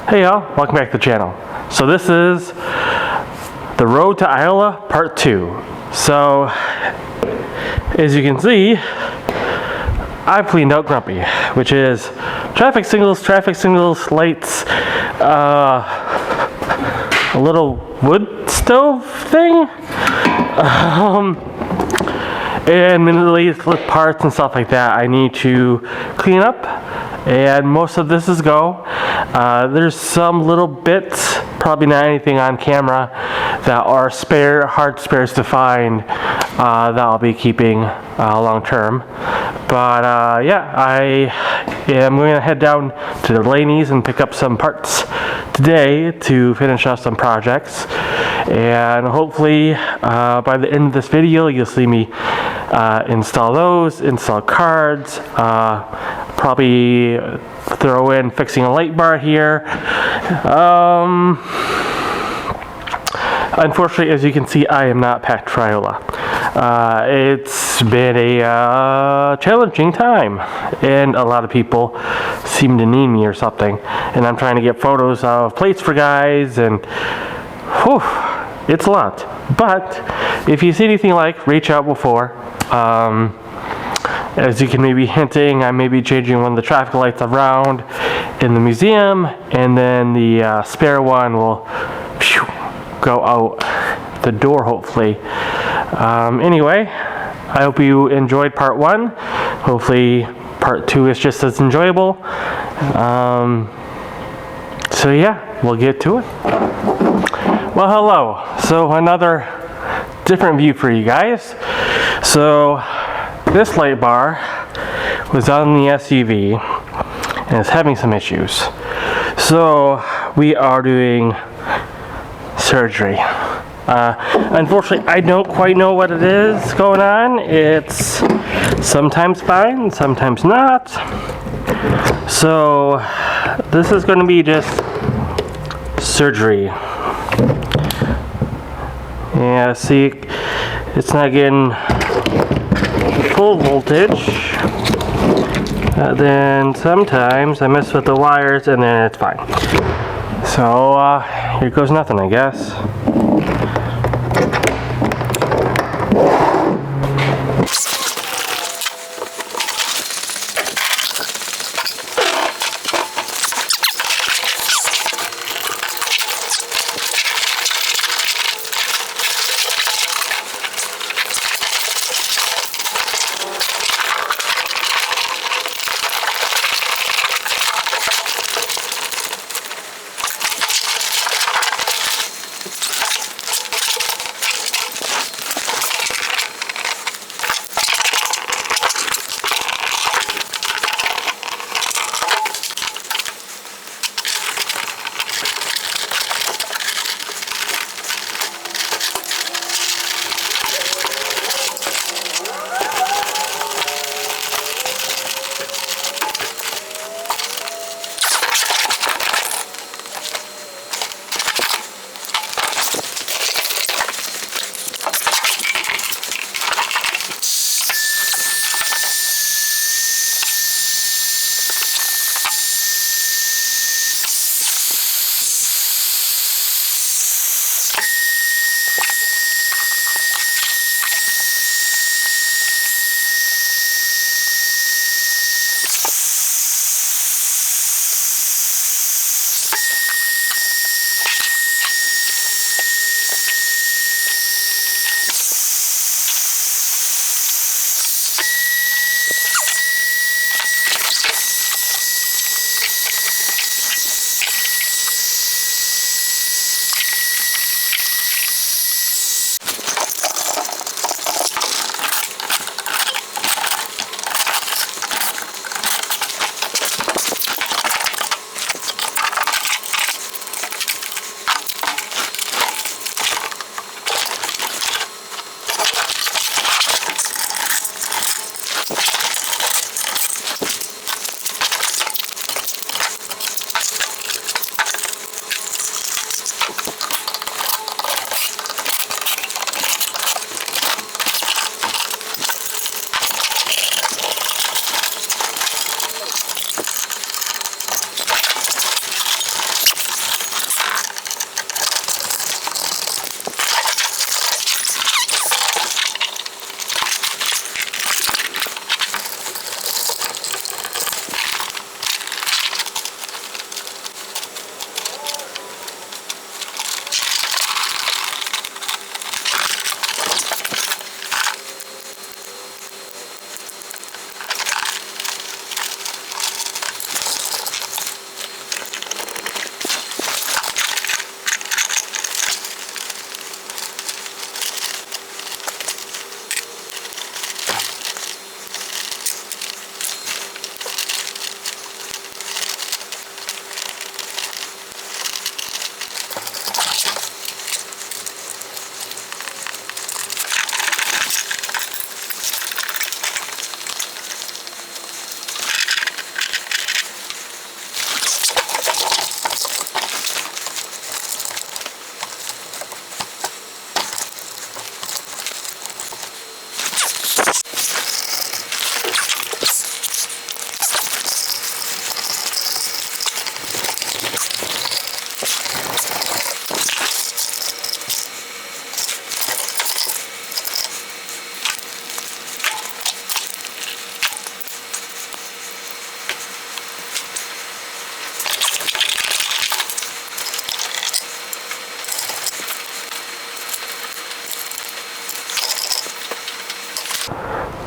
Hey y'all, welcome back to the channel. So this is the road to Iola part 2. So as you can see, I've cleaned out Grumpy, which is traffic signals, lights, a little wood stove thing, and many parts and stuff like that I need to clean up, and most of this is go. There's some little bits, probably not anything on camera, that are hard spares to find, that I'll be keeping long term. But yeah, I am going to head down to the Laney's and pick up some parts today to finish off some projects, and hopefully by the end of this video you'll see me install those, install cards, probably throw in fixing a light bar here. Unfortunately, as you can see, I am not packed for Iola. It's been a challenging time, and a lot of people seem to need me or something, and I'm trying to get photos of plates for guys, and whew, it's a lot. But if you see anything like, reach out before. As you can maybe hinting, I may be changing one of the traffic lights around in the museum, and then the spare one will go out the door, hopefully. Anyway, I hope you enjoyed part 1. Hopefully part 2 is just as enjoyable. So yeah, we'll get to it. Well, hello. So another different view for you guys. So this light bar was on the SUV and it's having some issues. So we are doing surgery. Unfortunately, I don't quite know what it is going on. It's sometimes fine, sometimes not. So this is going to be just surgery. Yeah, see, it's not getting full voltage. Then sometimes I mess with the wires and then it's fine. So here goes nothing, I guess.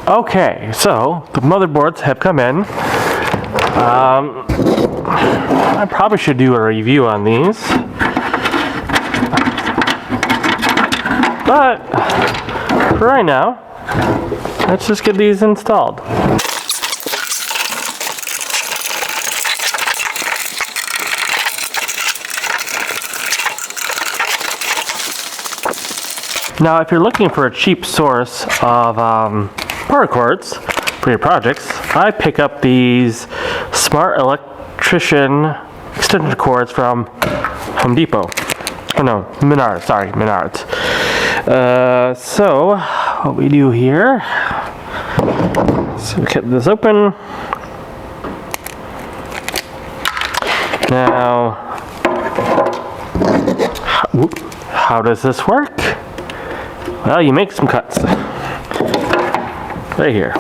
Okay, so the motherboards have come in. I probably should do a review on these, but for right now, let's just get these installed. Now, if you're looking for a cheap source of power cords for your projects, I pick up these smart electrician extension cords from Home Depot. Oh no, Menards, sorry, Menards. So, what we do here, so we cut this open. Now, how does this work? Well, you make some cuts. Right here.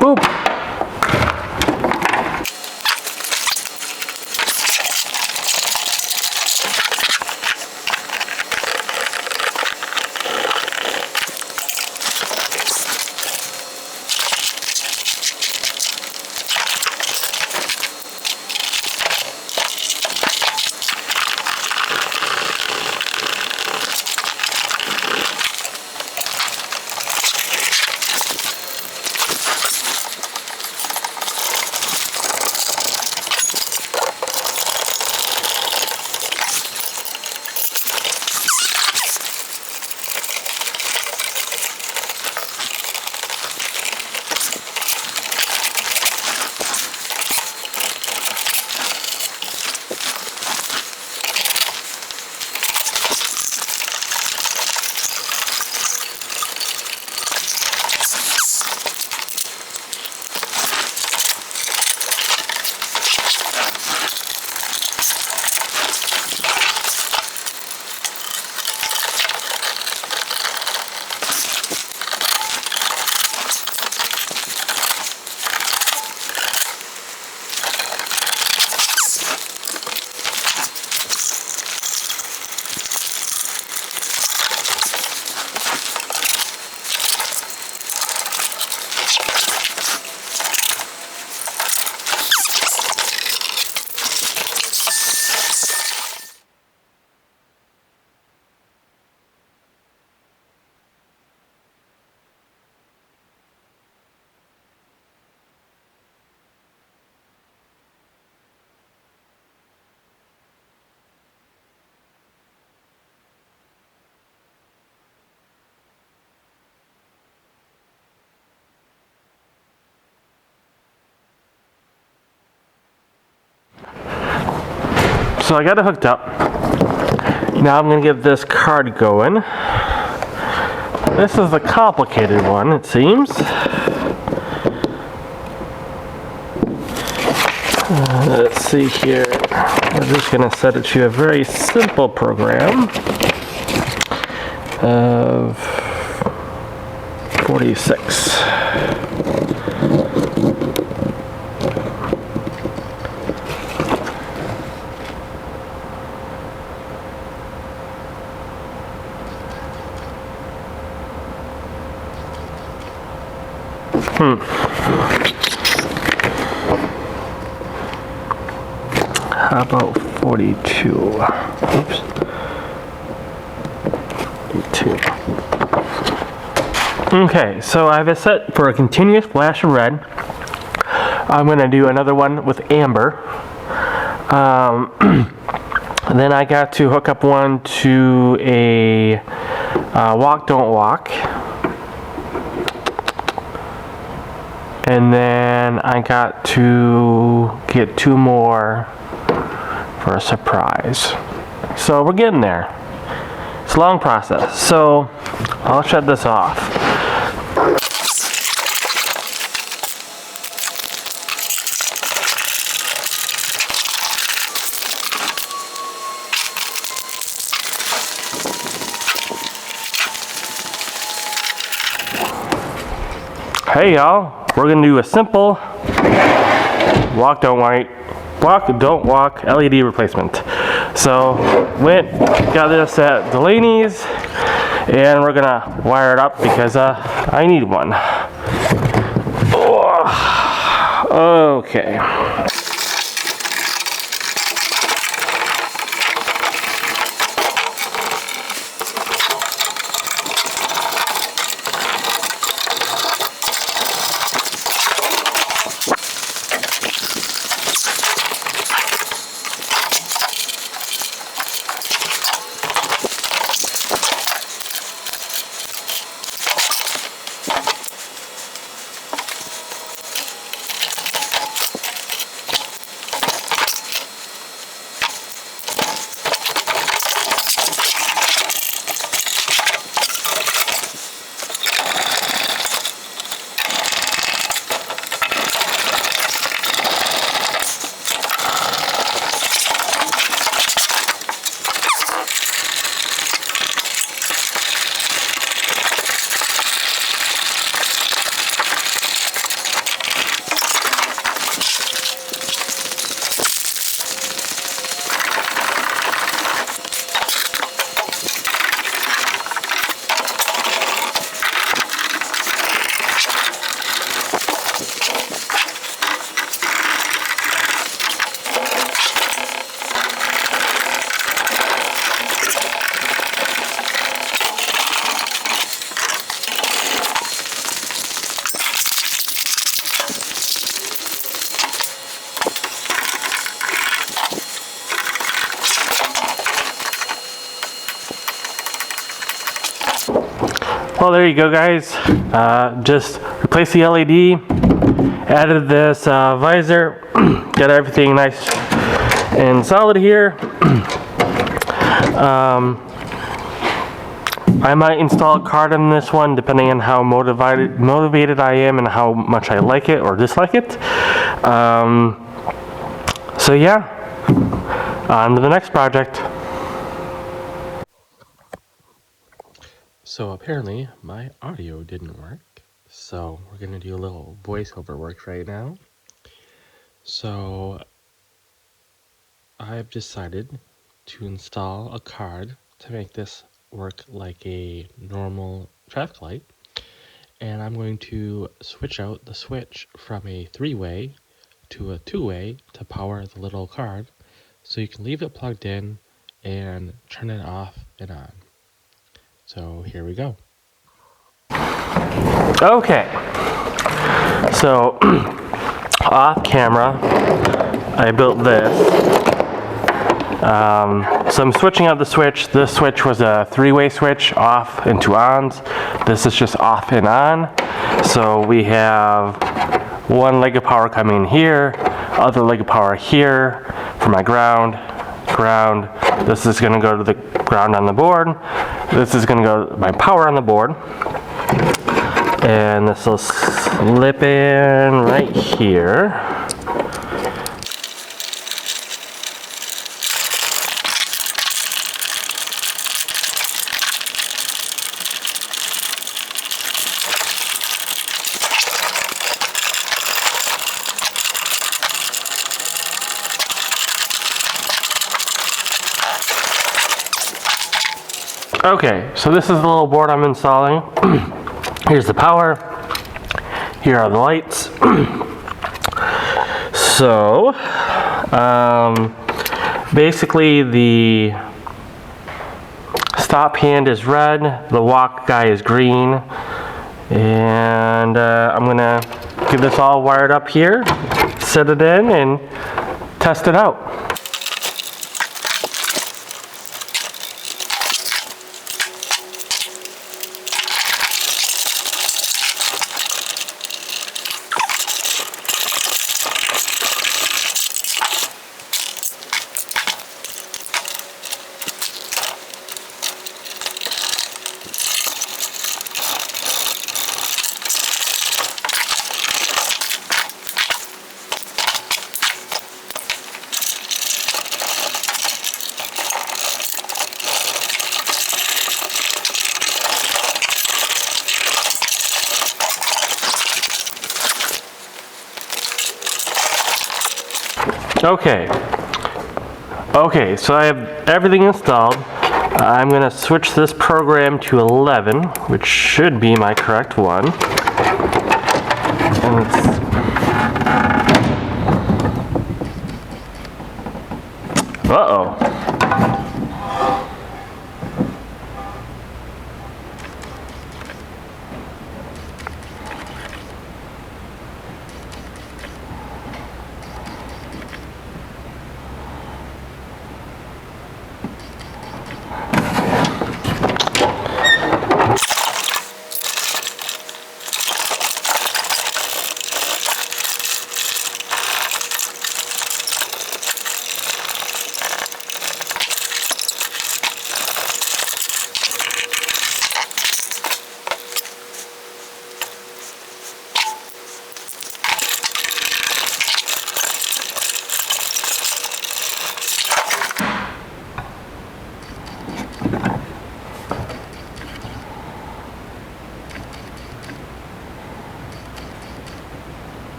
Boop. So I got it hooked up. Now I'm going to get this card going. This is a complicated one, it seems. Let's see here. We're just going to set it to a very simple program of 46. How about 42? Oops. 42. Okay, so I have it set for a continuous flash of red. I'm going to do another one with amber. Then I got to hook up one to a walk, don't walk. And then I got to get two more for a surprise. So we're getting there. It's a long process. So I'll shut this off. Hey y'all, we're gonna do a simple walk, don't walk LED replacement. So got this at Delaney's, And we're gonna wire it up because I need one. Oh, okay. Well, there you go, guys. Just replaced the LED, added this visor, got everything nice and solid here. I might install a card on this one depending on how motivated I am and how much I like it or dislike it. So yeah, on to the next project. So apparently my audio didn't work, so we're gonna do a little voiceover work right now. So I've decided to install a card to make this work like a normal traffic light, and I'm going to switch out the switch from a 3-way to a 2-way to power the little card, so you can leave it plugged in and turn it off and on. So here we go. Okay, so off camera I built this. So I'm switching out the switch. This switch was a 3-way switch, off and 2 ons. This is just off and on. So we have one leg of power coming here, other leg of power here for my ground. This is going to go to the ground on the board. This is going to go to my power on the board. And this will slip in right here. Okay, so this is the little board I'm installing. Here's the power. Here are the lights. So, basically the stop hand is red, the walk guy is green, and I'm gonna get this all wired up here, set it in, and test it out. Okay, so I have everything installed. I'm going to switch this program to 11, which should be my correct one. And uh-oh.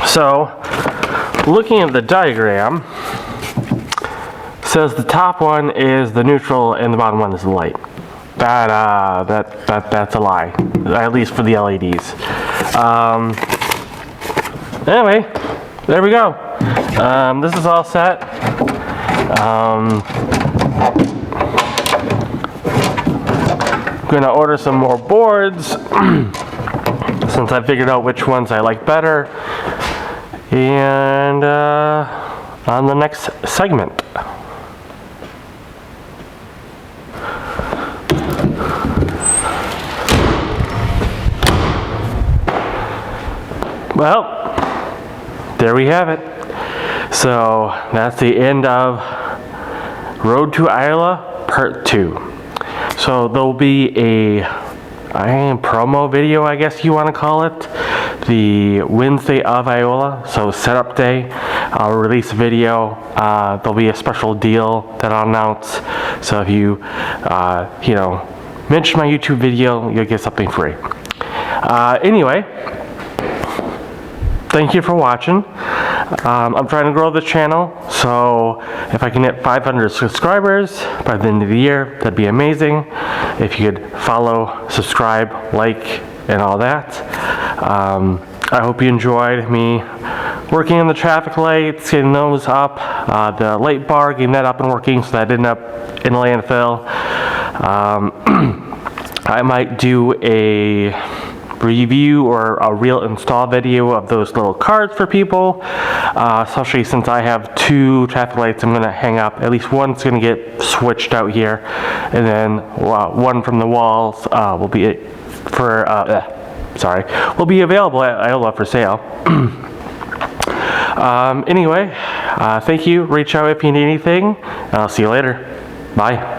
So, looking at the diagram, says the top one is the neutral and the bottom one is the light. That's a lie, at least for the LEDs. Anyway, there we go. This is all set. I'm gonna order some more boards since I figured out which ones I like better. And on the next segment. Well, there we have it. So that's the end of Road to Iola Part 2. So there'll be a promo video, I guess you want to call it. The Wednesday of Iola, so setup day. I'll release a video. There'll be a special deal that I'll announce. So if you, mention my YouTube video, you'll get something free. Anyway, thank you for watching. I'm trying to grow the channel, so if I can hit 500 subscribers by the end of the year, that'd be amazing. If you could follow, subscribe, like, and all that. I hope you enjoyed me working on the traffic lights, getting those up, the light bar, getting that up and working so that didn't end up in a landfill. I might do a review or a real install video of those little cards for people, especially since I have 2 traffic lights I'm going to hang up. At least one's going to get switched out here, and then one from the walls will be will be available at Iola for sale. Anyway, thank you. Reach out if you need anything. I'll see you later. Bye.